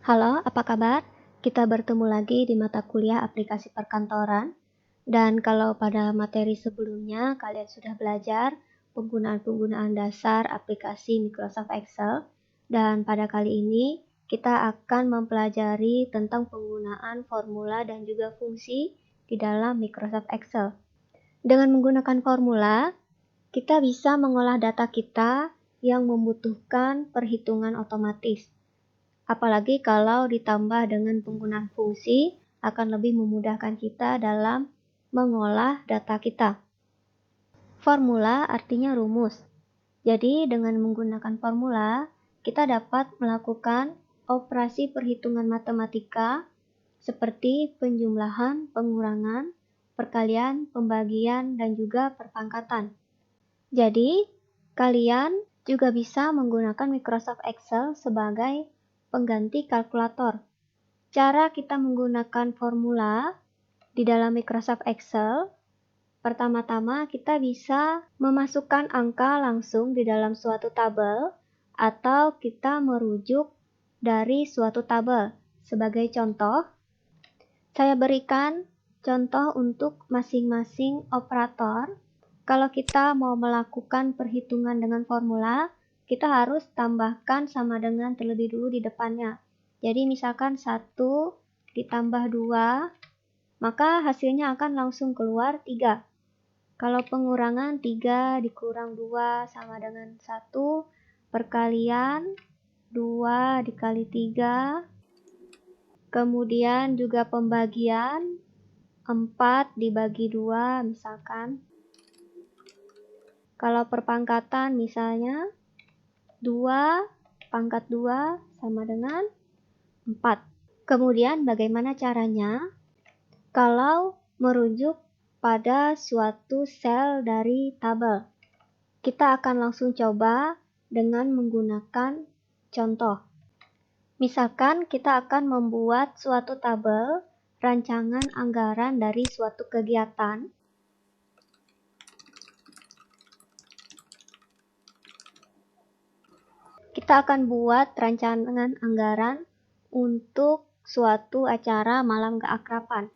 Halo, apa kabar? Kita bertemu lagi di mata kuliah aplikasi perkantoran. Dan kalau pada materi sebelumnya kalian sudah belajar penggunaan-penggunaan dasar aplikasi Microsoft Excel. Dan pada kali ini kita akan mempelajari tentang penggunaan formula dan juga fungsi di dalam Microsoft Excel. Dengan menggunakan formula, kita bisa mengolah data kita yang membutuhkan perhitungan otomatis. Apalagi kalau ditambah dengan penggunaan fungsi akan lebih memudahkan kita dalam mengolah data kita. Formula artinya rumus. Jadi dengan menggunakan formula, kita dapat melakukan operasi perhitungan matematika seperti penjumlahan, pengurangan, perkalian, pembagian, dan juga perpangkatan. Jadi, kalian juga bisa menggunakan Microsoft Excel sebagai pengganti kalkulator. Cara kita menggunakan formula di dalam Microsoft Excel, pertama-tama kita bisa memasukkan angka langsung di dalam suatu tabel atau kita merujuk dari suatu tabel. Sebagai contoh, saya berikan contoh untuk masing-masing operator. Kalau kita mau melakukan perhitungan dengan formula, kita harus tambahkan sama dengan terlebih dulu di depannya. Jadi misalkan 1 ditambah 2, maka hasilnya akan langsung keluar 3. Kalau pengurangan 3 dikurang 2 sama dengan 1, perkalian 2 dikali 3, kemudian juga pembagian 4 dibagi 2 misalkan. Kalau perpangkatan misalnya 2 pangkat 2 sama dengan 4. Kemudian bagaimana caranya? Kalau merujuk pada suatu sel dari tabel, kita akan langsung coba dengan menggunakan contoh. Misalkan kita akan membuat suatu tabel rancangan anggaran dari suatu kegiatan. Kita akan buat rancangan anggaran untuk suatu acara malam keakraban.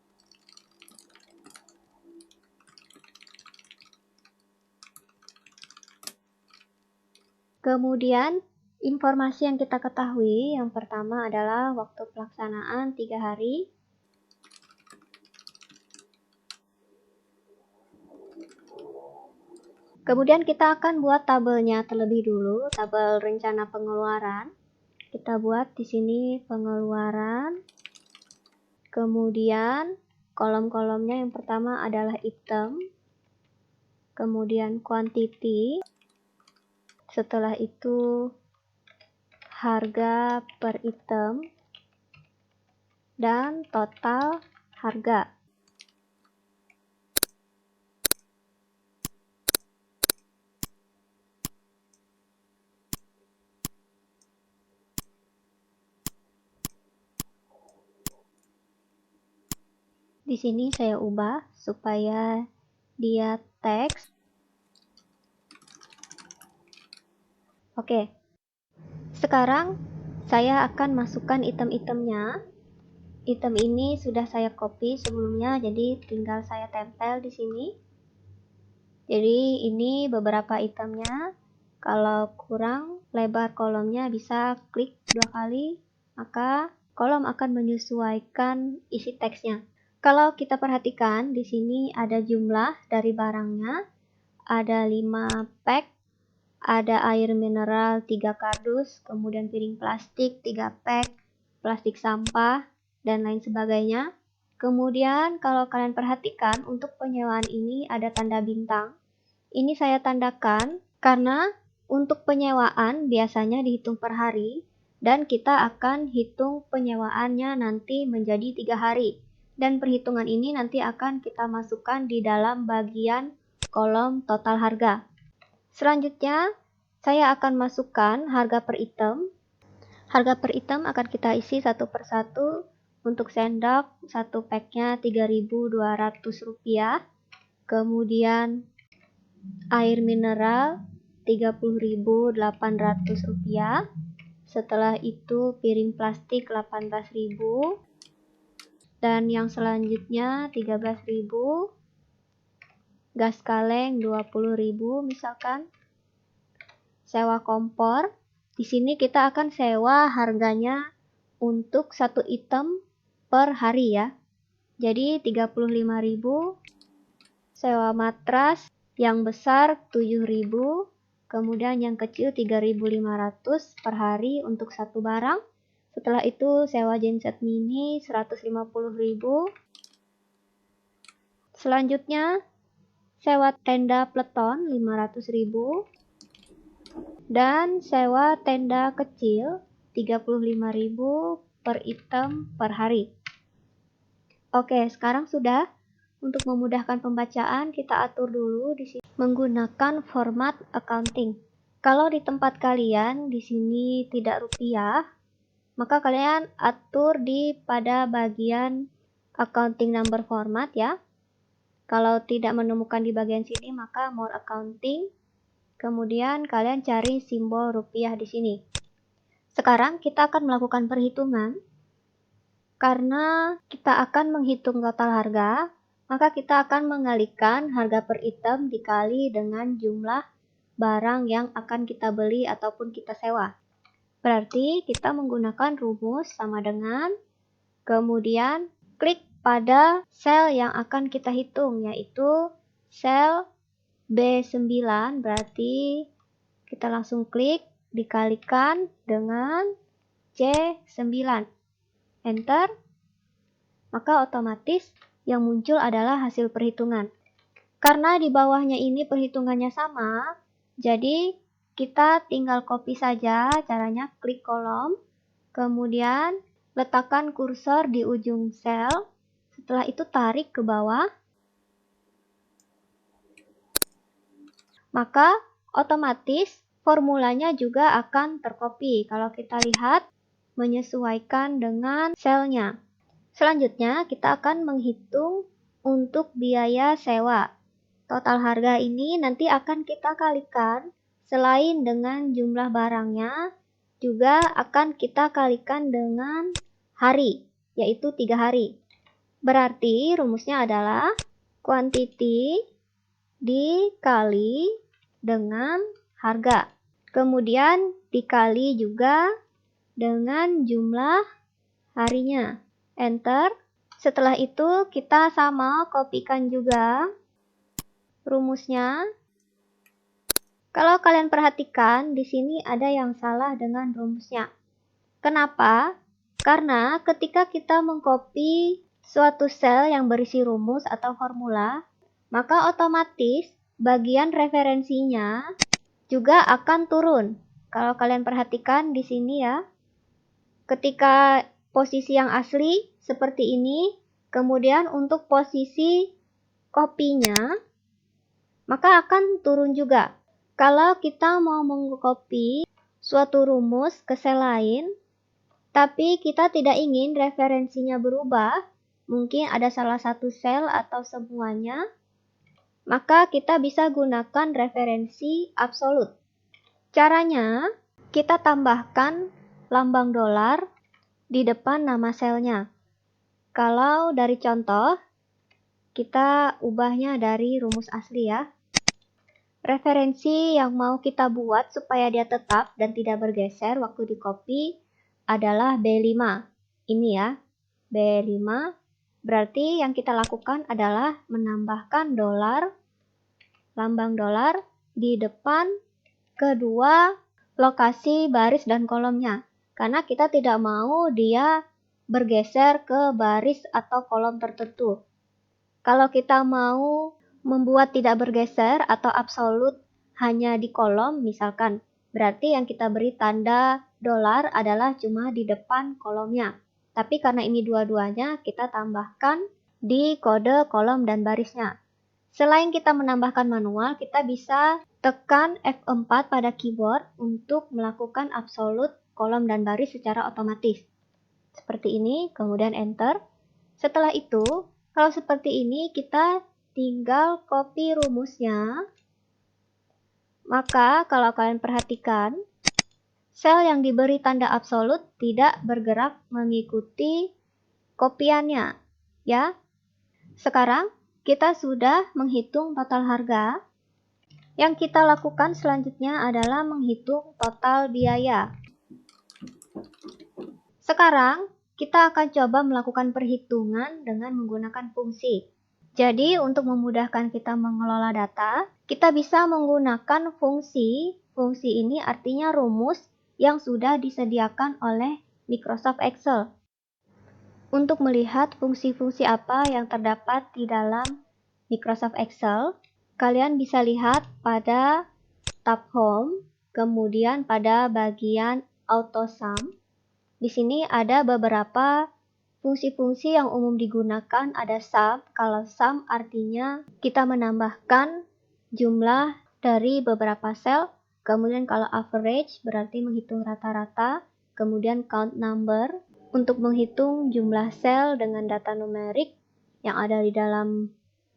Kemudian, informasi yang kita ketahui yang pertama adalah waktu pelaksanaan 3 hari. Kemudian kita akan buat tabelnya terlebih dulu, tabel rencana pengeluaran. Kita buat di sini pengeluaran. Kemudian kolom-kolomnya yang pertama adalah item. Kemudian quantity. Setelah itu harga per item dan total harga. Di sini saya ubah supaya dia teks. Oke. Sekarang saya akan masukkan item-itemnya. Item ini sudah saya copy sebelumnya, jadi tinggal saya tempel di sini. Jadi ini beberapa itemnya. Kalau kurang lebar kolomnya bisa klik 2 kali, maka kolom akan menyesuaikan isi teksnya. Kalau kita perhatikan di sini ada jumlah dari barangnya, ada 5 pack, ada air mineral 3 kardus, kemudian piring plastik 3 pack, plastik sampah, dan lain sebagainya. Kemudian kalau kalian perhatikan untuk penyewaan ini ada tanda bintang. Ini saya tandakan karena untuk penyewaan biasanya dihitung per hari dan kita akan hitung penyewaannya nanti menjadi 3 hari. Dan perhitungan ini nanti akan kita masukkan di dalam bagian kolom total harga. Selanjutnya, saya akan masukkan harga per item. Harga per item akan kita isi satu persatu. Untuk sendok, 1 packnya Rp3.200. Kemudian air mineral Rp30.800. setelah itu piring plastik 18.000, dan yang selanjutnya 13.000, gas kaleng 20.000 misalkan. Sewa kompor, di sini kita akan sewa harganya untuk satu item per hari ya. Jadi 35.000. Sewa matras yang besar 7.000. Kemudian yang kecil 3.500 per hari untuk satu barang. Setelah itu sewa genset mini 150.000. Selanjutnya sewa tenda peleton 500.000. Dan sewa tenda kecil 35.000 per item per hari. Oke, sekarang sudah. Untuk memudahkan pembacaan, kita atur dulu di sini menggunakan format accounting. Kalau di tempat kalian di sini tidak rupiah, maka kalian atur pada bagian accounting number format ya. Kalau tidak menemukan di bagian sini, maka more accounting. Kemudian kalian cari simbol rupiah di sini. Sekarang kita akan melakukan perhitungan. Karena kita akan menghitung total harga, maka kita akan mengalihkan harga per item dikali dengan jumlah barang yang akan kita beli ataupun kita sewa. Berarti kita menggunakan rumus sama dengan, kemudian klik pada sel yang akan kita hitung, yaitu sel B9, berarti kita langsung klik dikalikan dengan C9. Enter. Maka otomatis yang muncul adalah hasil perhitungan. Karena di bawahnya ini perhitungannya sama, jadi kita tinggal copy saja. Caranya klik kolom, kemudian letakkan kursor di ujung sel. Setelah itu tarik ke bawah. Maka otomatis formulanya juga akan tercopy. Kalau kita lihat, menyesuaikan dengan selnya. Selanjutnya kita akan menghitung untuk biaya sewa. Total harga ini nanti akan kita kalikan selain dengan jumlah barangnya, juga akan kita kalikan dengan hari, yaitu 3 hari. Berarti rumusnya adalah quantity dikali dengan harga. Kemudian dikali juga dengan jumlah harinya. Enter. Setelah itu kita sama kopikan juga rumusnya. Kalau kalian perhatikan, di sini ada yang salah dengan rumusnya. Kenapa? Karena ketika kita mengcopy suatu sel yang berisi rumus atau formula, maka otomatis bagian referensinya juga akan turun. Kalau kalian perhatikan di sini ya, ketika posisi yang asli seperti ini, kemudian untuk posisi kopinya, maka akan turun juga. Kalau kita mau mengcopy suatu rumus ke sel lain, tapi kita tidak ingin referensinya berubah, mungkin ada salah satu sel atau semuanya, maka kita bisa gunakan referensi absolut. Caranya, kita tambahkan lambang dolar di depan nama selnya. Kalau dari contoh, kita ubahnya dari rumus asli ya. Referensi yang mau kita buat supaya dia tetap dan tidak bergeser waktu di copy adalah B5. Ini ya, B5. Berarti yang kita lakukan adalah menambahkan dolar, lambang dolar di depan kedua lokasi baris dan kolomnya. Karena kita tidak mau dia bergeser ke baris atau kolom tertentu. Kalau kita mau membuat tidak bergeser atau absolut hanya di kolom misalkan, berarti yang kita beri tanda dolar adalah cuma di depan kolomnya. Tapi karena ini dua-duanya, kita tambahkan di kode kolom dan barisnya. Selain kita menambahkan manual, kita bisa tekan F4 pada keyboard untuk melakukan absolut kolom dan baris secara otomatis. Seperti ini, kemudian enter. Setelah itu, kalau seperti ini kita tinggal copy rumusnya. Maka kalau kalian perhatikan, Sel yang diberi tanda absolut tidak bergerak mengikuti kopiannya, ya. Sekarang kita sudah menghitung total harga. Yang kita lakukan selanjutnya adalah menghitung total biaya. Sekarang kita akan coba melakukan perhitungan dengan menggunakan fungsi. Jadi untuk memudahkan kita mengelola data, kita bisa menggunakan fungsi. Fungsi ini artinya rumus yang sudah disediakan oleh Microsoft Excel. Untuk melihat fungsi-fungsi apa yang terdapat di dalam Microsoft Excel, kalian bisa lihat pada tab Home, kemudian pada bagian Auto Sum. Di sini ada beberapa fungsi-fungsi yang umum digunakan. Ada sum. Kalau sum artinya kita menambahkan jumlah dari beberapa sel. Kemudian kalau average berarti menghitung rata-rata. Kemudian count number untuk menghitung jumlah sel dengan data numerik yang ada di dalam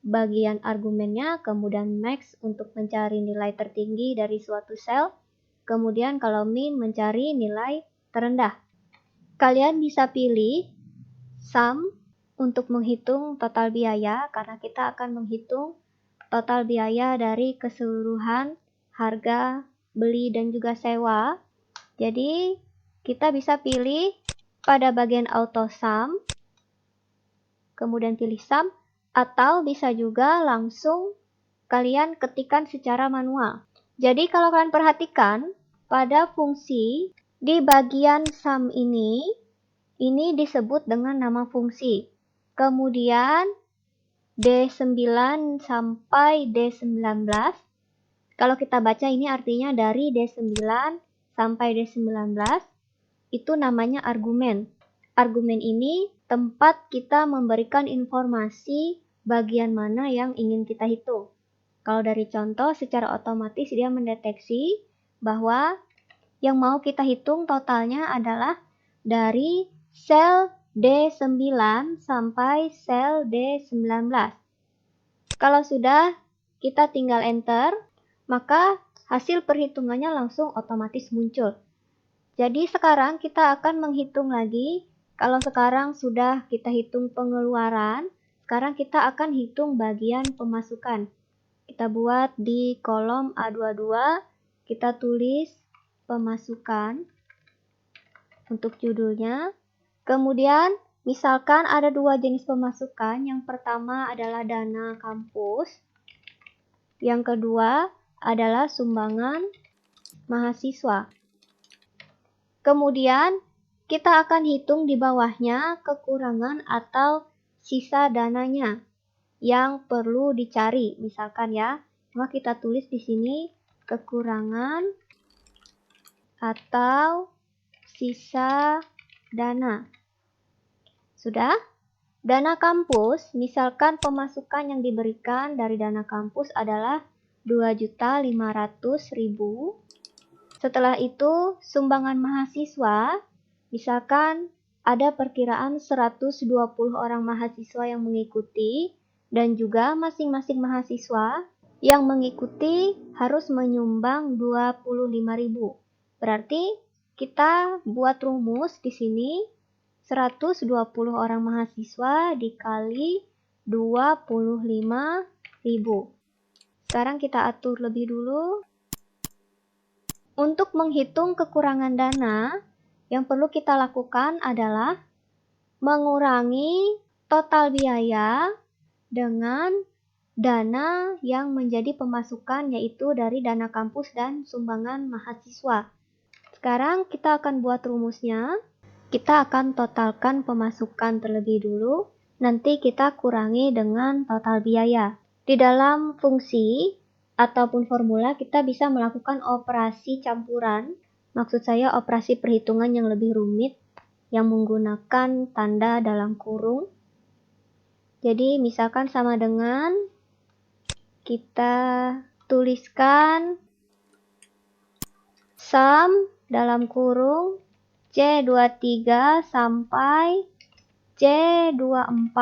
bagian argumennya. Kemudian max untuk mencari nilai tertinggi dari suatu sel. Kemudian kalau min mencari nilai terendah. Kalian bisa pilih sum untuk menghitung total biaya karena kita akan menghitung total biaya dari keseluruhan harga beli dan juga sewa. Jadi kita bisa pilih pada bagian auto sum, kemudian pilih sum, atau bisa juga langsung kalian ketikkan secara manual. Jadi kalau kalian perhatikan pada fungsi di bagian sum ini disebut dengan nama fungsi. Kemudian D9 sampai D19. Kalau kita baca ini artinya dari D9 sampai D19 itu namanya argumen. Argumen ini tempat kita memberikan informasi bagian mana yang ingin kita hitung. Kalau dari contoh secara otomatis dia mendeteksi bahwa yang mau kita hitung totalnya adalah dari sel D9 sampai sel D19. Kalau sudah, kita tinggal enter, maka hasil perhitungannya langsung otomatis muncul. Jadi sekarang kita akan menghitung lagi. Kalau sekarang sudah kita hitung pengeluaran, sekarang kita akan hitung bagian pemasukan. Kita buat di kolom A22, kita tulis pemasukan untuk judulnya. Kemudian misalkan ada dua jenis pemasukan. Yang pertama adalah dana kampus. Yang kedua adalah sumbangan mahasiswa. Kemudian kita akan hitung di bawahnya kekurangan atau sisa dananya yang perlu dicari. Misalkan ya, maka kita tulis di sini kekurangan atau sisa dana. Sudah? Dana kampus, misalkan pemasukan yang diberikan dari dana kampus adalah 2.500.000. Setelah itu, sumbangan mahasiswa, misalkan ada perkiraan 120 orang mahasiswa yang mengikuti, dan juga masing-masing mahasiswa yang mengikuti harus menyumbang 25.000. Berarti kita buat rumus di sini 120 orang mahasiswa dikali 25.000. Sekarang kita atur lebih dulu. Untuk menghitung kekurangan dana, yang perlu kita lakukan adalah mengurangi total biaya dengan dana yang menjadi pemasukan, yaitu dari dana kampus dan sumbangan mahasiswa. Sekarang kita akan buat rumusnya. Kita akan totalkan pemasukan terlebih dulu, nanti kita kurangi dengan total biaya. Di dalam fungsi ataupun formula kita bisa melakukan operasi campuran, maksud saya operasi perhitungan yang lebih rumit, yang menggunakan tanda dalam kurung. Jadi misalkan sama dengan kita tuliskan sum dalam kurung C23 sampai C24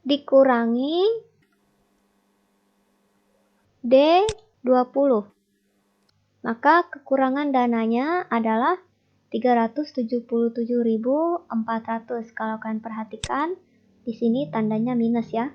dikurangi D20. Maka kekurangan dananya adalah 377.400. Kalau kalian perhatikan, di sini tandanya minus ya.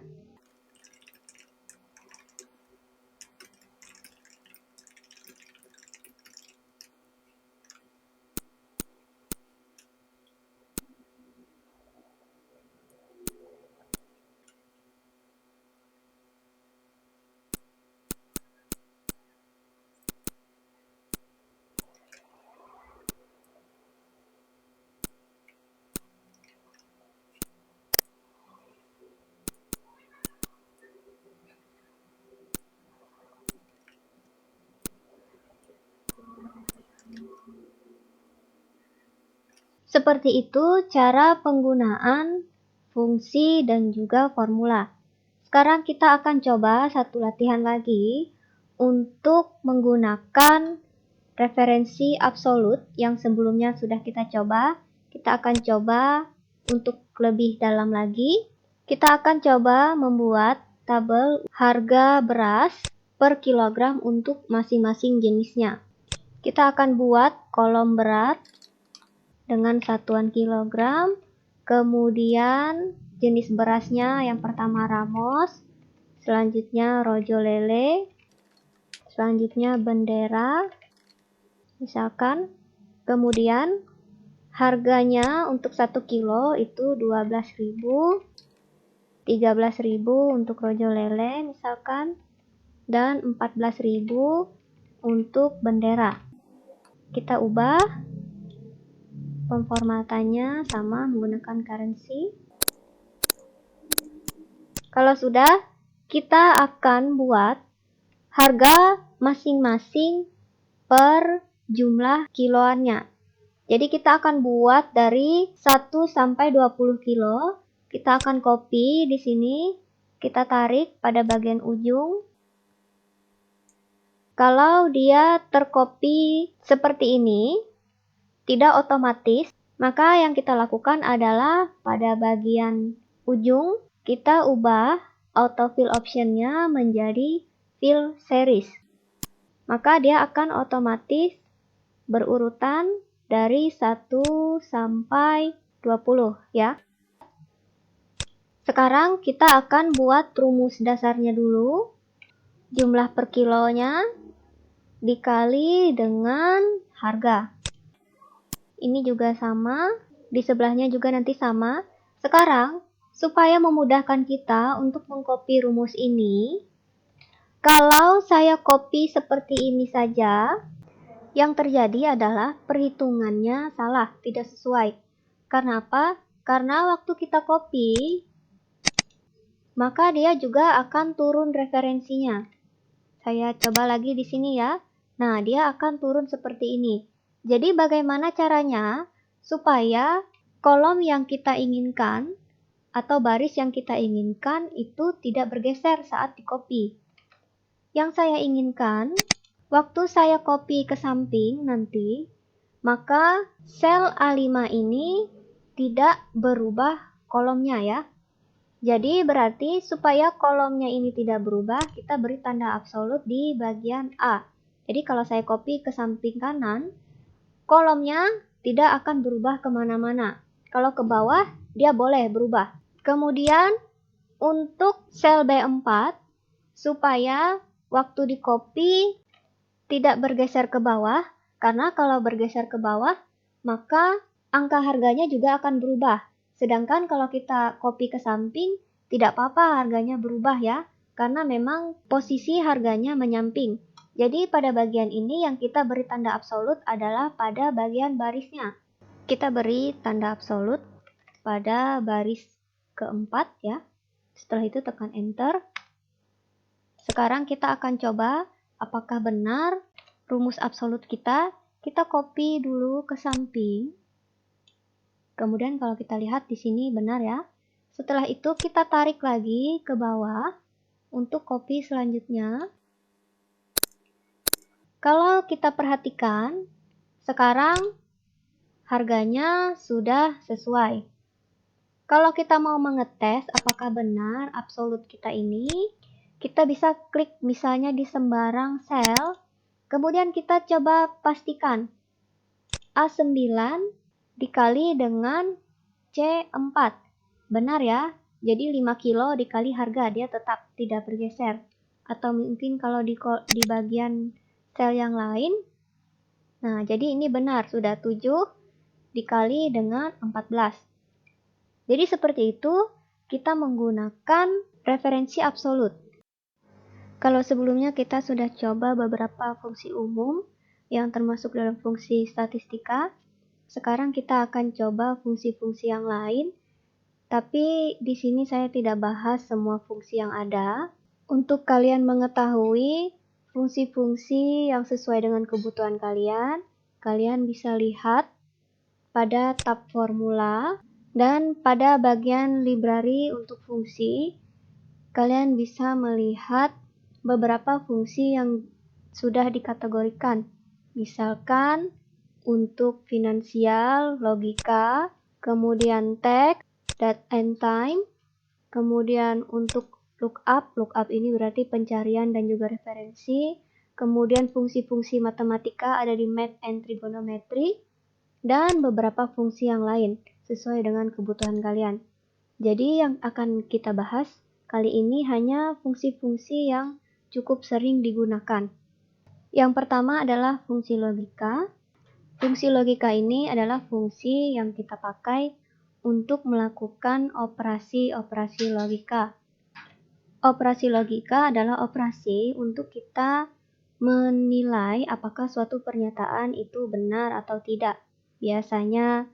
Seperti itu cara penggunaan fungsi dan juga formula. Sekarang kita akan coba satu latihan lagi untuk menggunakan referensi absolut yang sebelumnya sudah kita coba. Kita akan coba untuk lebih dalam lagi. Kita akan coba membuat tabel harga beras per kilogram untuk masing-masing jenisnya. Kita akan buat kolom berat dengan satuan kilogram, kemudian jenis berasnya yang pertama Ramos, selanjutnya Rojo Lele, selanjutnya Bendera, misalkan, kemudian harganya untuk 1 kilo itu 12.000, 13.000 untuk Rojo Lele misalkan, dan 14.000 untuk Bendera. Kita ubah pemformatannya sama menggunakan currency. Kalau sudah, kita akan buat harga masing-masing per jumlah kiloannya. Jadi kita akan buat dari 1 sampai 20 kilo. Kita akan copy di sini. Kita tarik pada bagian ujung. Kalau dia tercopy seperti ini, tidak otomatis, maka yang kita lakukan adalah pada bagian ujung kita ubah autofill optionnya menjadi fill series. Maka dia akan otomatis berurutan dari 1 sampai 20 ya. Sekarang kita akan buat rumus dasarnya dulu. Jumlah per kilonya dikali dengan harga. Ini juga sama, di sebelahnya juga nanti sama. Sekarang, supaya memudahkan kita untuk mengcopy rumus ini, kalau saya copy seperti ini saja, yang terjadi adalah perhitungannya salah, tidak sesuai. Karena apa? Karena waktu kita copy, maka dia juga akan turun referensinya. Saya coba lagi di sini ya. Nah, dia akan turun seperti ini. Jadi bagaimana caranya supaya kolom yang kita inginkan atau baris yang kita inginkan itu tidak bergeser saat di-copy. Yang saya inginkan, waktu saya copy ke samping nanti, maka sel A5 ini tidak berubah kolomnya ya. Jadi berarti supaya kolomnya ini tidak berubah, kita beri tanda absolut di bagian A. Jadi kalau saya copy ke samping kanan, kolomnya tidak akan berubah kemana-mana. Kalau ke bawah, dia boleh berubah. Kemudian untuk sel B4, supaya waktu di copy tidak bergeser ke bawah, karena kalau bergeser ke bawah, maka angka harganya juga akan berubah. Sedangkan kalau kita copy ke samping, tidak apa-apa harganya berubah ya, karena memang posisi harganya menyamping. Jadi pada bagian ini yang kita beri tanda absolut adalah pada bagian barisnya. Kita beri tanda absolut pada baris keempat ya. Setelah itu tekan enter. Sekarang kita akan coba apakah benar rumus absolut kita. Kita copy dulu ke samping. Kemudian kalau kita lihat di sini benar ya. Setelah itu kita tarik lagi ke bawah untuk copy selanjutnya. Kalau kita perhatikan, sekarang harganya sudah sesuai. Kalau kita mau mengetes apakah benar absolut kita ini, kita bisa klik misalnya di sembarang sel, Kemudian kita coba pastikan A9 dikali dengan C4. Benar ya? Jadi 5 kilo dikali harga, dia tetap tidak bergeser. Atau mungkin kalau di bagian sel yang lain, nah jadi ini benar, sudah 7 dikali dengan 14. Jadi seperti itu, kita menggunakan referensi absolut. Kalau sebelumnya kita sudah coba beberapa fungsi umum yang termasuk dalam fungsi statistika, sekarang kita akan coba fungsi-fungsi yang lain. Tapi di sini saya tidak bahas semua fungsi yang ada. Untuk kalian mengetahui fungsi-fungsi yang sesuai dengan kebutuhan kalian, kalian bisa lihat pada tab formula dan pada bagian library untuk fungsi. Kalian bisa melihat beberapa fungsi yang sudah dikategorikan. Misalkan untuk finansial, logika, kemudian teks, date and time, kemudian untuk lookup ini berarti pencarian dan juga referensi, kemudian fungsi-fungsi matematika ada di math and trigonometry, dan beberapa fungsi yang lain sesuai dengan kebutuhan kalian. Jadi yang akan kita bahas kali ini hanya fungsi-fungsi yang cukup sering digunakan. Yang pertama adalah fungsi logika. Fungsi logika ini adalah fungsi yang kita pakai untuk melakukan operasi-operasi logika. Operasi logika adalah operasi untuk kita menilai apakah suatu pernyataan itu benar atau tidak. Biasanya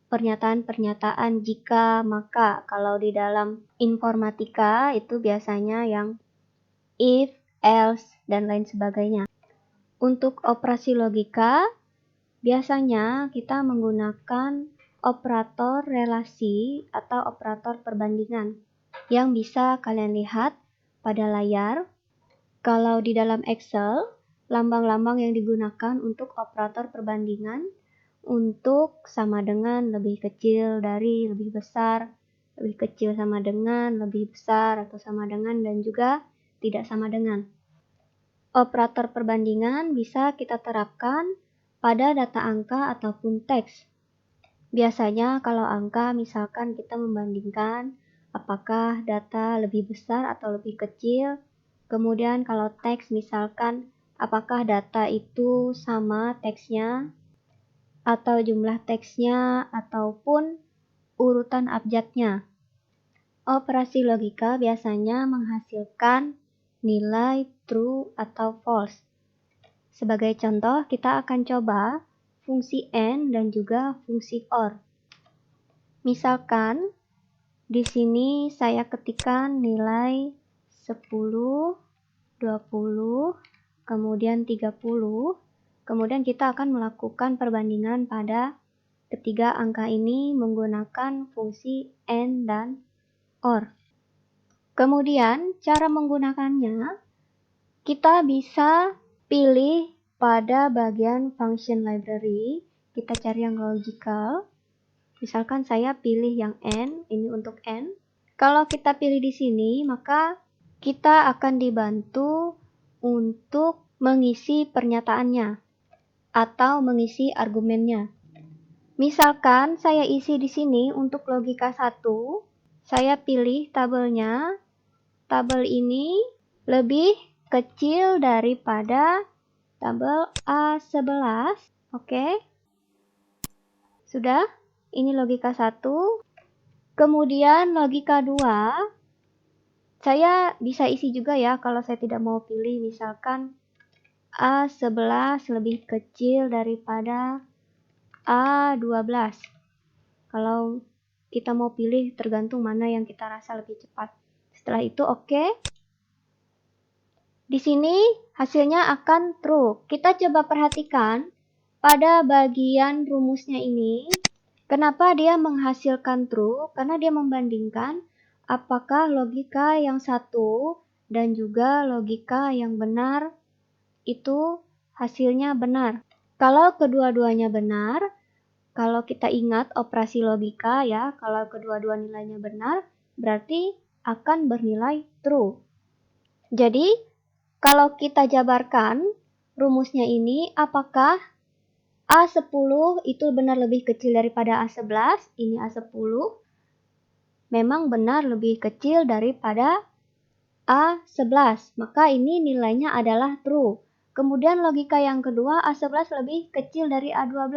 pernyataan-pernyataan jika, maka. Kalau di dalam informatika itu biasanya yang if, else, dan lain sebagainya. Untuk operasi logika, biasanya kita menggunakan operator relasi atau operator perbandingan yang bisa kalian lihat pada layar. Kalau di dalam Excel, lambang-lambang yang digunakan untuk operator perbandingan untuk sama dengan lebih kecil dari lebih besar, lebih kecil sama dengan lebih besar atau sama dengan dan juga tidak sama dengan. Operator perbandingan bisa kita terapkan pada data angka ataupun teks. Biasanya kalau angka misalkan kita membandingkan apakah data lebih besar atau lebih kecil. Kemudian kalau teks misalkan apakah data itu sama teksnya atau jumlah teksnya ataupun urutan abjadnya. Operasi logika biasanya menghasilkan nilai true atau false. Sebagai contoh, kita akan coba fungsi AND dan juga fungsi OR. Misalkan di sini saya ketikkan nilai 10, 20, kemudian 30. Kemudian kita akan melakukan perbandingan pada ketiga angka ini menggunakan fungsi AND dan OR. Kemudian cara menggunakannya, kita bisa pilih pada bagian function library, kita cari yang logical. Misalkan saya pilih yang N, ini untuk N. Kalau kita pilih di sini, maka kita akan dibantu untuk mengisi pernyataannya atau mengisi argumennya. Misalkan saya isi di sini untuk logika 1, saya pilih tabelnya. Tabel ini lebih kecil daripada tabel A11. Oke. Sudah? Ini logika 1. Kemudian logika 2. Saya bisa isi juga ya kalau saya tidak mau pilih. Misalkan A11 lebih kecil daripada A12. Kalau kita mau pilih tergantung mana yang kita rasa lebih cepat. Setelah itu oke. Di sini hasilnya akan true. Kita coba perhatikan pada bagian rumusnya ini. Kenapa dia menghasilkan true? Karena dia membandingkan apakah logika yang satu dan juga logika yang benar itu hasilnya benar. Kalau kedua-duanya benar, kalau kita ingat operasi logika ya, kalau kedua-dua nilainya benar, berarti akan bernilai true. Jadi, kalau kita jabarkan rumusnya ini, apakah A10 itu benar lebih kecil daripada A11? Ini A10 memang benar lebih kecil daripada A11. Maka ini nilainya adalah true. Kemudian logika yang kedua, A11 lebih kecil dari A12.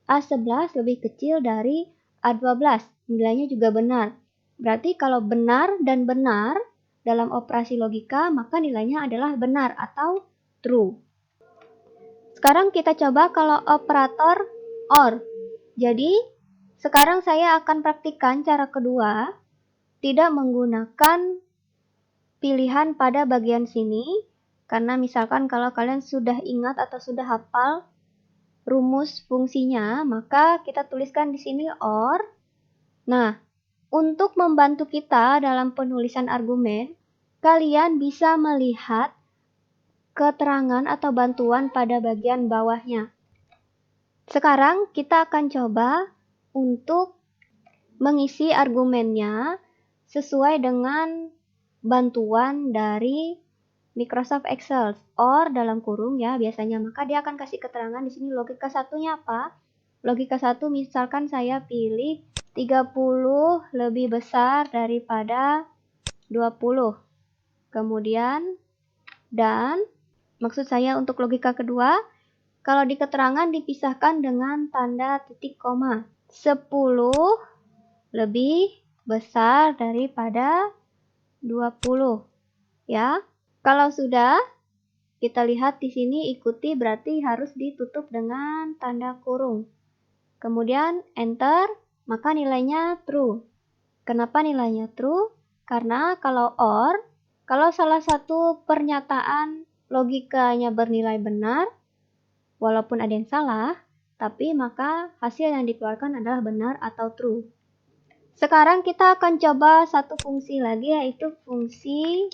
A11 lebih kecil dari A12. Nilainya juga benar. Berarti kalau benar dan benar dalam operasi logika, maka nilainya adalah benar atau true. Sekarang kita coba kalau operator OR. Jadi, sekarang saya akan praktikkan cara kedua, tidak menggunakan pilihan pada bagian sini, karena misalkan kalau kalian sudah ingat atau sudah hafal rumus fungsinya, maka kita tuliskan di sini OR. Nah, untuk membantu kita dalam penulisan argumen, kalian bisa melihat keterangan atau bantuan pada bagian bawahnya. Sekarang kita akan coba untuk mengisi argumennya sesuai dengan bantuan dari Microsoft Excel or dalam kurung ya biasanya, maka dia akan kasih keterangan di sini logika satunya apa? Logika satu misalkan saya pilih 30 lebih besar daripada 20. Kemudian dan maksud saya untuk logika kedua, kalau di keterangan dipisahkan dengan tanda titik koma. 10 lebih besar daripada 20 ya. Kalau sudah kita lihat di sini ikuti berarti harus ditutup dengan tanda kurung. Kemudian enter, maka nilainya true. Kenapa nilainya true? Karena kalau OR, kalau salah satu pernyataan logikanya bernilai benar, walaupun ada yang salah, tapi maka hasil yang dikeluarkan adalah benar atau true. Sekarang kita akan coba satu fungsi lagi, yaitu fungsi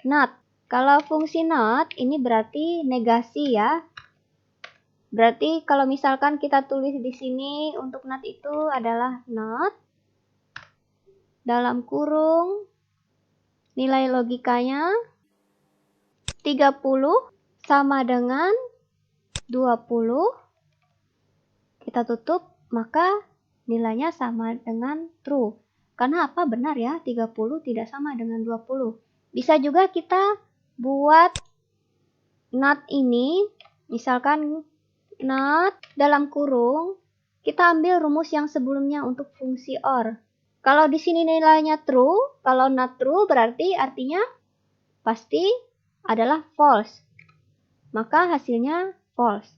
NOT. Kalau fungsi NOT ini berarti negasi ya. Berarti kalau misalkan kita tulis di sini untuk NOT itu adalah NOT dalam kurung nilai logikanya 30 sama dengan 20. Kita tutup, maka nilainya sama dengan true. Karena apa? Benar ya, 30 tidak sama dengan 20. Bisa juga kita buat NOT ini, misalkan NOT dalam kurung, kita ambil rumus yang sebelumnya untuk fungsi OR. Kalau di sini nilainya true, kalau not true berarti artinya pasti adalah false. Maka hasilnya false.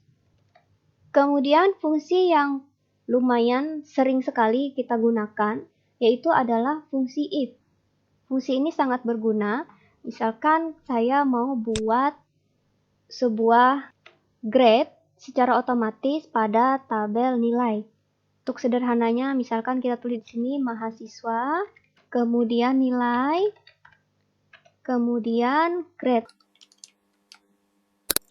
Kemudian fungsi yang lumayan sering sekali kita gunakan, yaitu adalah fungsi if. Fungsi ini sangat berguna. Misalkan saya mau buat sebuah grade secara otomatis pada tabel nilai. Untuk sederhananya, misalkan kita tulis di sini mahasiswa, kemudian nilai, kemudian grade.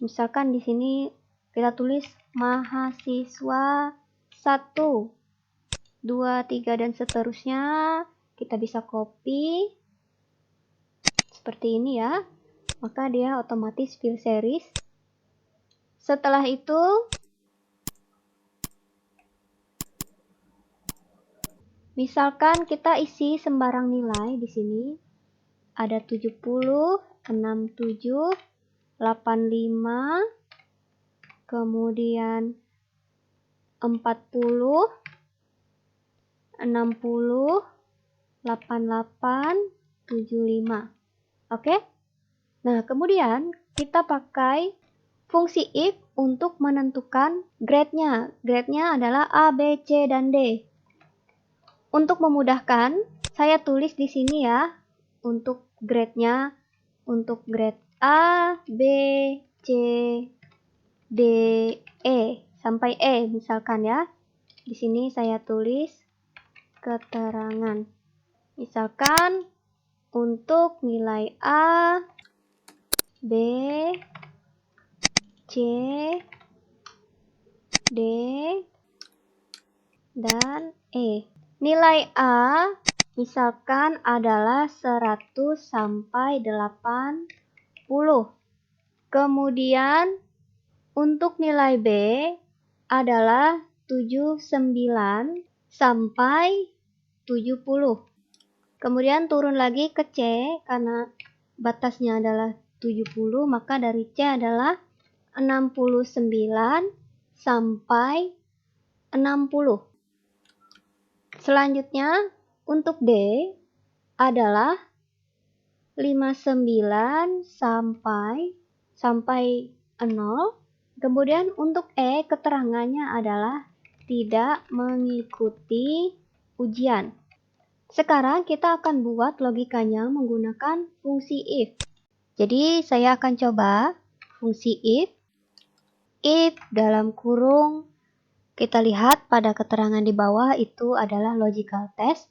Misalkan di sini kita tulis mahasiswa 1, 2, 3, dan seterusnya. Kita bisa copy seperti ini ya. Maka dia otomatis fill series. Setelah itu misalkan kita isi sembarang nilai di sini. Ada 70, 67, 85, kemudian 40, 60, 88, 75. Oke? Nah, kemudian kita pakai fungsi if untuk menentukan grade-nya. Grade-nya adalah A, B, C, dan D. Untuk memudahkan, saya tulis di sini ya. Untuk grade-nya, untuk grade A, B, C, D, E. Sampai E misalkan ya. Di sini saya tulis keterangan. Misalkan untuk nilai A, B, C, D, dan E. Nilai A misalkan adalah 100 sampai 80. Kemudian untuk nilai B adalah 79 sampai 70. Kemudian turun lagi ke C karena batasnya adalah 70, maka dari C adalah 69 sampai 60. Selanjutnya untuk D adalah 59 sampai 0. Kemudian untuk E keterangannya adalah tidak mengikuti ujian. Sekarang kita akan buat logikanya menggunakan fungsi if. Jadi saya akan coba fungsi if dalam kurung, kita lihat pada keterangan di bawah itu adalah logical test.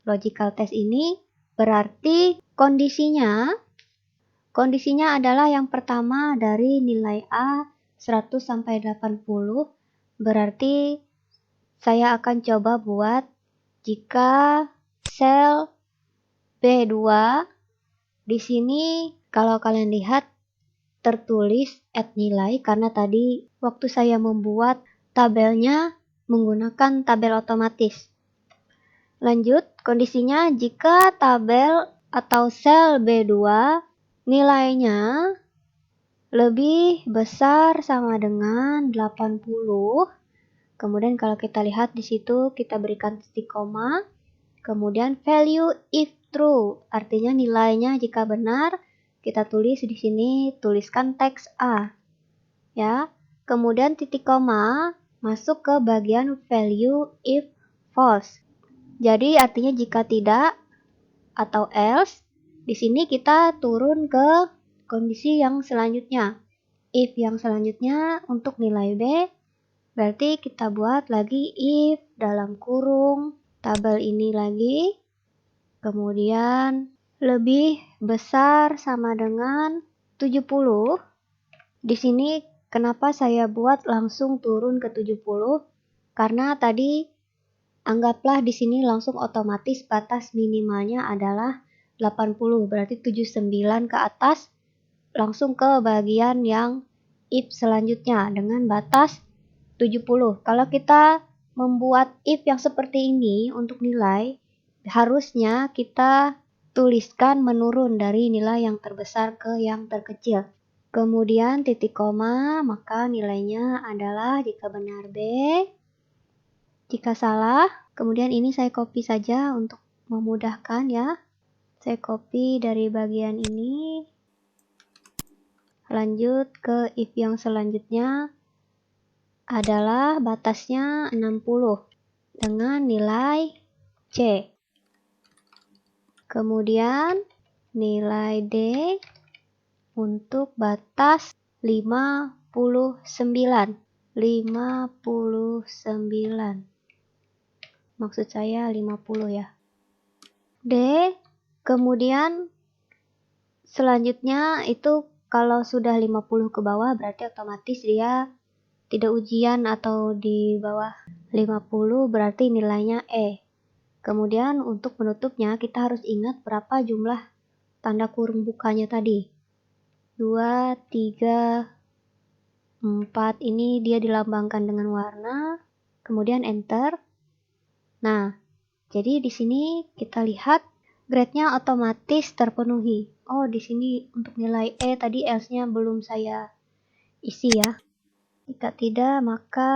Logical test ini berarti kondisinya adalah yang pertama dari nilai A 100 sampai 80. Berarti saya akan coba buat jika sel B2 di sini kalau kalian lihat tertulis add nilai karena tadi waktu saya membuat tabelnya menggunakan tabel otomatis. Lanjut, kondisinya jika tabel atau sel B2 nilainya lebih besar sama dengan 80. Kemudian kalau kita lihat di situ kita berikan titik koma. Kemudian value if true, artinya nilainya jika benar, kita tulis di sini, tuliskan teks A. Ya. Kemudian titik koma masuk ke bagian value if false. Jadi artinya jika tidak atau else, di sini kita turun ke kondisi yang selanjutnya. If yang selanjutnya untuk nilai B, berarti kita buat lagi if dalam kurung tabel ini lagi, kemudian lebih besar sama dengan 70. Di sini kenapa saya buat langsung turun ke 70? Karena tadi anggaplah di sini langsung otomatis batas minimalnya adalah 80, berarti 79 ke atas langsung ke bagian yang if selanjutnya dengan batas 70. Kalau kita membuat if yang seperti ini untuk nilai, harusnya kita tuliskan menurun dari nilai yang terbesar ke yang terkecil. Kemudian titik koma, maka nilainya adalah jika benar B, jika salah. Kemudian ini saya copy saja untuk memudahkan ya. Saya copy dari bagian ini. Lanjut ke if yang selanjutnya adalah batasnya 60 dengan nilai C. Kemudian nilai D untuk batas 59. Maksud saya 50 ya. D, kemudian selanjutnya itu kalau sudah 50 ke bawah berarti otomatis dia tidak ujian, atau di bawah 50 berarti nilainya E. Kemudian untuk penutupnya kita harus ingat berapa jumlah tanda kurung bukanya tadi. 2, 3, 4, ini dia dilambangkan dengan warna, kemudian enter. Nah, jadi di sini kita lihat grade-nya otomatis terpenuhi. Oh, di sini untuk nilai E tadi else-nya belum saya isi ya. Jika tidak, maka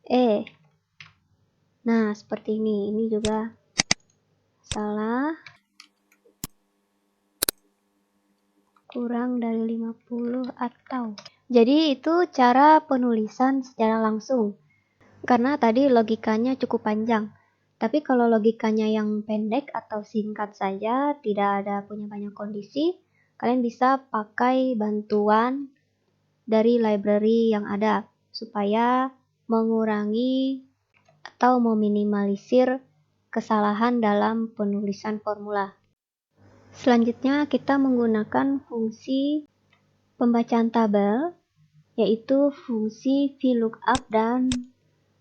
E. Nah, seperti ini. Ini juga salah. Kurang dari 50 atau. Jadi itu cara penulisan secara langsung. Karena tadi logikanya cukup panjang. Tapi kalau logikanya yang pendek atau singkat saja, tidak ada punya banyak kondisi, kalian bisa pakai bantuan dari library yang ada supaya mengurangi atau meminimalisir kesalahan dalam penulisan formula. Selanjutnya kita menggunakan fungsi pembacaan tabel, yaitu fungsi VLOOKUP dan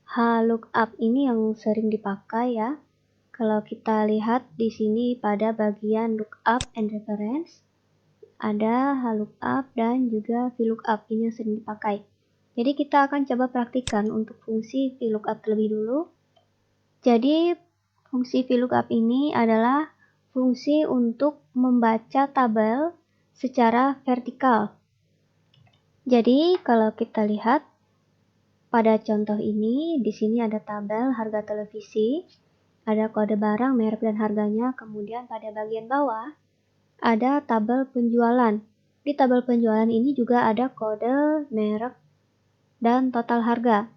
HLOOKUP. Ini yang sering dipakai ya. Kalau kita lihat di sini pada bagian lookup and reference, ada HLOOKUP dan juga VLOOKUP, ini yang sering dipakai. Jadi kita akan coba praktikkan untuk fungsi VLOOKUP terlebih dulu. Jadi fungsi VLOOKUP ini adalah fungsi untuk membaca tabel secara vertikal. Jadi kalau kita lihat pada contoh ini, di sini ada tabel harga televisi, ada kode barang, merek dan harganya, kemudian pada bagian bawah ada tabel penjualan. Di tabel penjualan ini juga ada kode, merek, dan total harga.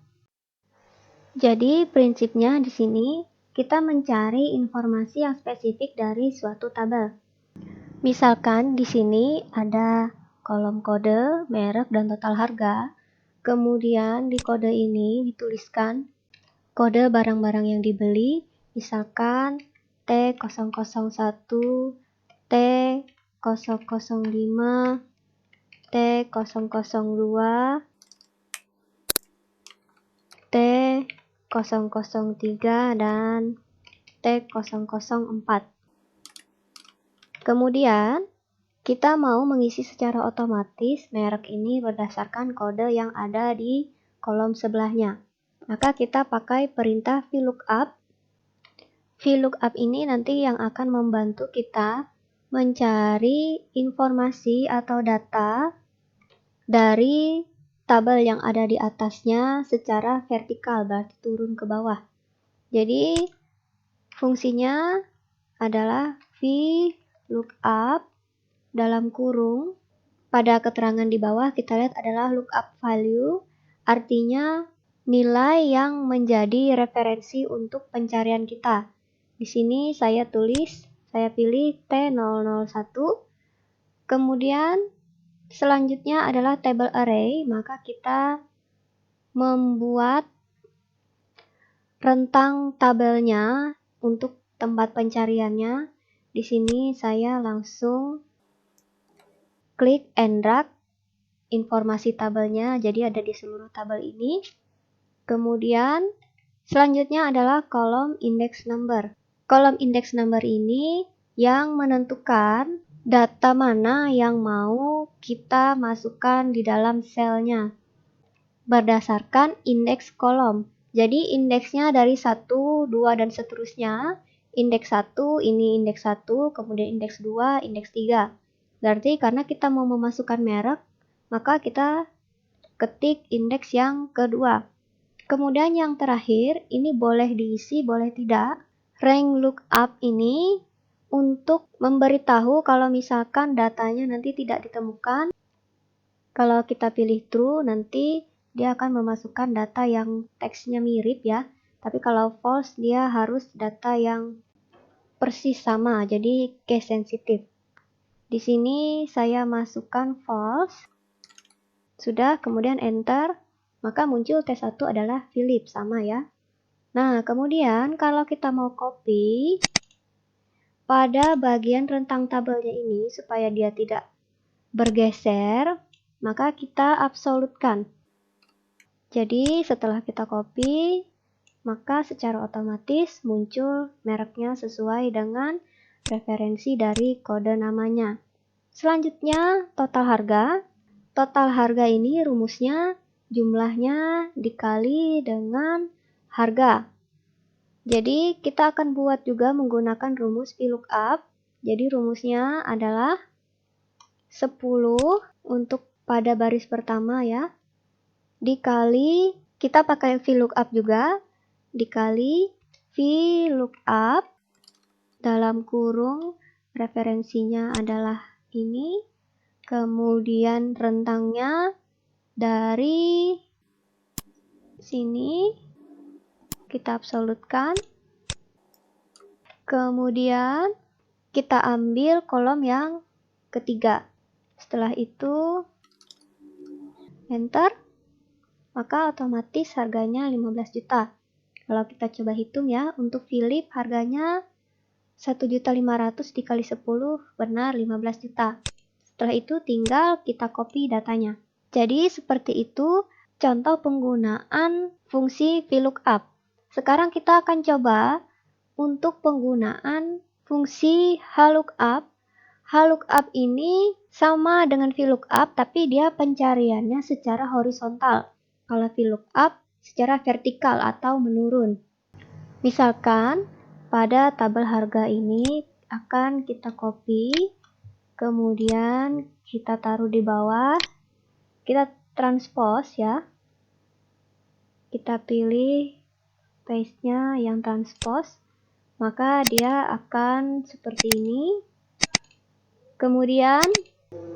Jadi prinsipnya di sini kita mencari informasi yang spesifik dari suatu tabel. Misalkan di sini ada kolom kode, merek, dan total harga. Kemudian di kode ini dituliskan kode barang-barang yang dibeli, misalkan T001, T005, T002, T003, dan T004. Kemudian, kita mau mengisi secara otomatis merek ini berdasarkan kode yang ada di kolom sebelahnya. Maka kita pakai perintah VLOOKUP. VLOOKUP ini nanti yang akan membantu kita mencari informasi atau data dari tabel yang ada di atasnya secara vertikal, berarti turun ke bawah. Jadi fungsinya adalah VLOOKUP dalam kurung. Pada keterangan di bawah kita lihat adalah lookup value, artinya nilai yang menjadi referensi untuk pencarian kita. Di sini saya pilih T001. Kemudian selanjutnya adalah table array, maka kita membuat rentang tabelnya untuk tempat pencariannya. Di sini saya langsung klik and drag informasi tabelnya, jadi ada di seluruh tabel ini. Kemudian selanjutnya adalah kolom index number. Kolom index number ini yang menentukan data mana yang mau kita masukkan di dalam selnya berdasarkan indeks kolom. Jadi indeksnya dari 1, 2, dan seterusnya. Indeks 1 ini indeks 1, kemudian indeks 2, indeks 3. Berarti karena kita mau memasukkan merek, maka kita ketik indeks yang kedua. Kemudian yang terakhir, ini boleh diisi, boleh tidak. Rank lookup ini untuk memberitahu kalau misalkan datanya nanti tidak ditemukan. Kalau kita pilih true, nanti dia akan memasukkan data yang teksnya mirip ya. Tapi kalau false, dia harus data yang persis sama, jadi case sensitive. Di sini saya masukkan false. Sudah, kemudian enter. Maka muncul T1 adalah Philip, sama ya. Nah, kemudian kalau kita mau copy, pada bagian rentang tabelnya ini, supaya dia tidak bergeser, maka kita absolutkan. Jadi setelah kita copy, maka secara otomatis muncul mereknya sesuai dengan referensi dari kode namanya. Selanjutnya total harga. Total harga ini rumusnya jumlahnya dikali dengan harga. Jadi kita akan buat juga menggunakan rumus VLOOKUP. Jadi rumusnya adalah 10 untuk pada baris pertama ya. Dikali, kita pakai VLOOKUP juga, dikali VLOOKUP dalam kurung referensinya adalah ini, kemudian rentangnya dari sini kita absolutkan, kemudian kita ambil kolom yang ketiga. Setelah itu enter, maka otomatis harganya 15 juta. Kalau kita coba hitung ya, untuk Philip harganya 1.500.000 dikali 10 benar 15 juta. Setelah itu tinggal kita copy datanya. Jadi seperti itu contoh penggunaan fungsi VLOOKUP. Sekarang kita akan coba untuk penggunaan fungsi HLOOKUP. HLOOKUP ini sama dengan VLOOKUP, tapi dia pencariannya secara horizontal. Kalau VLOOKUP secara vertikal atau menurun. Misalkan pada tabel harga ini akan kita copy, kemudian kita taruh di bawah, kita transpose ya. Kita pilih paste-nya yang transpose, maka dia akan seperti ini. Kemudian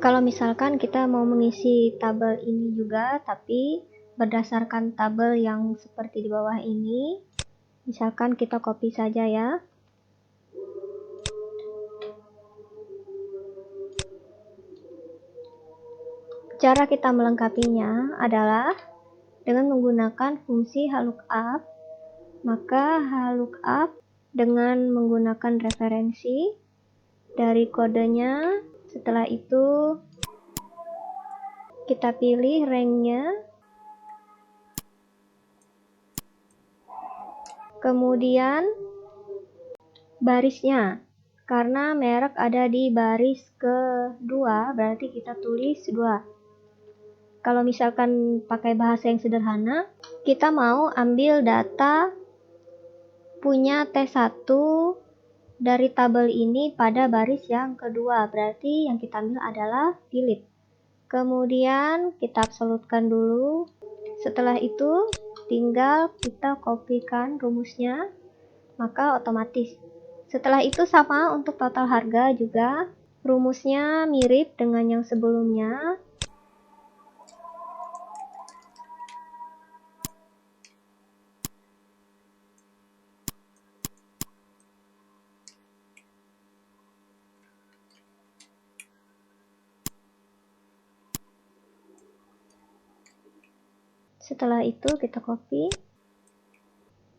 kalau misalkan kita mau mengisi tabel ini juga, tapi berdasarkan tabel yang seperti di bawah ini, misalkan kita copy saja ya. Cara kita melengkapinya adalah dengan menggunakan fungsi HLOOKUP. Maka HLOOKUP dengan menggunakan referensi dari kodenya. Setelah itu kita pilih rank-nya, kemudian barisnya. Karena merek ada di baris kedua, berarti kita tulis 2. Kalau misalkan pakai bahasa yang sederhana, kita mau ambil data punya T1 dari tabel ini pada baris yang kedua, berarti yang kita ambil adalah delete. Kemudian kita absolutkan dulu. Setelah itu tinggal kita kopikan rumusnya, maka otomatis. Setelah itu sama untuk total harga juga, rumusnya mirip dengan yang sebelumnya. Setelah itu kita copy.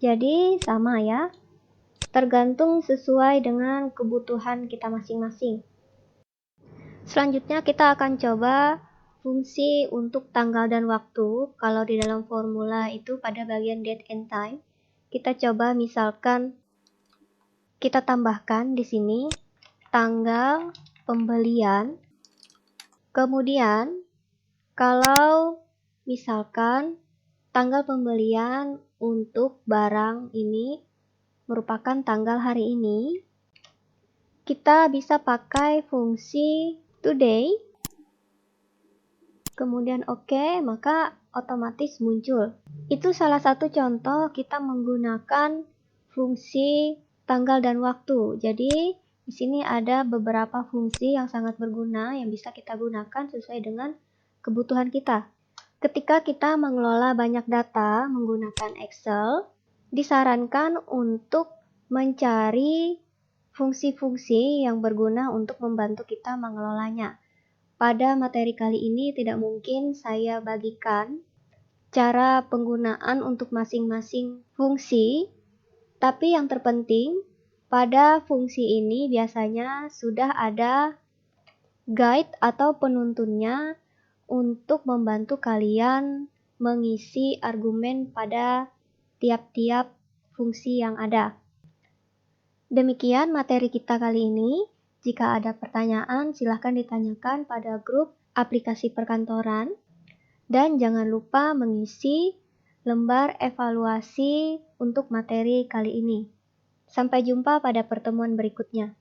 Jadi sama ya, tergantung sesuai dengan kebutuhan kita masing-masing. Selanjutnya kita akan coba fungsi untuk tanggal dan waktu. Kalau di dalam formula itu pada bagian date and time, kita coba misalkan kita tambahkan di sini tanggal pembelian. Kemudian kalau misalkan tanggal pembelian untuk barang ini merupakan tanggal hari ini, kita bisa pakai fungsi today, kemudian oke, maka otomatis muncul. Itu salah satu contoh kita menggunakan fungsi tanggal dan waktu. Jadi di sini ada beberapa fungsi yang sangat berguna yang bisa kita gunakan sesuai dengan kebutuhan kita. Ketika kita mengelola banyak data menggunakan Excel, disarankan untuk mencari fungsi-fungsi yang berguna untuk membantu kita mengelolanya. Pada materi kali ini tidak mungkin saya bagikan cara penggunaan untuk masing-masing fungsi, tapi yang terpenting pada fungsi ini biasanya sudah ada guide atau penuntunnya untuk membantu kalian mengisi argumen pada tiap-tiap fungsi yang ada. Demikian materi kita kali ini. Jika ada pertanyaan, silahkan ditanyakan pada grup aplikasi perkantoran. Dan jangan lupa mengisi lembar evaluasi untuk materi kali ini. Sampai jumpa pada pertemuan berikutnya.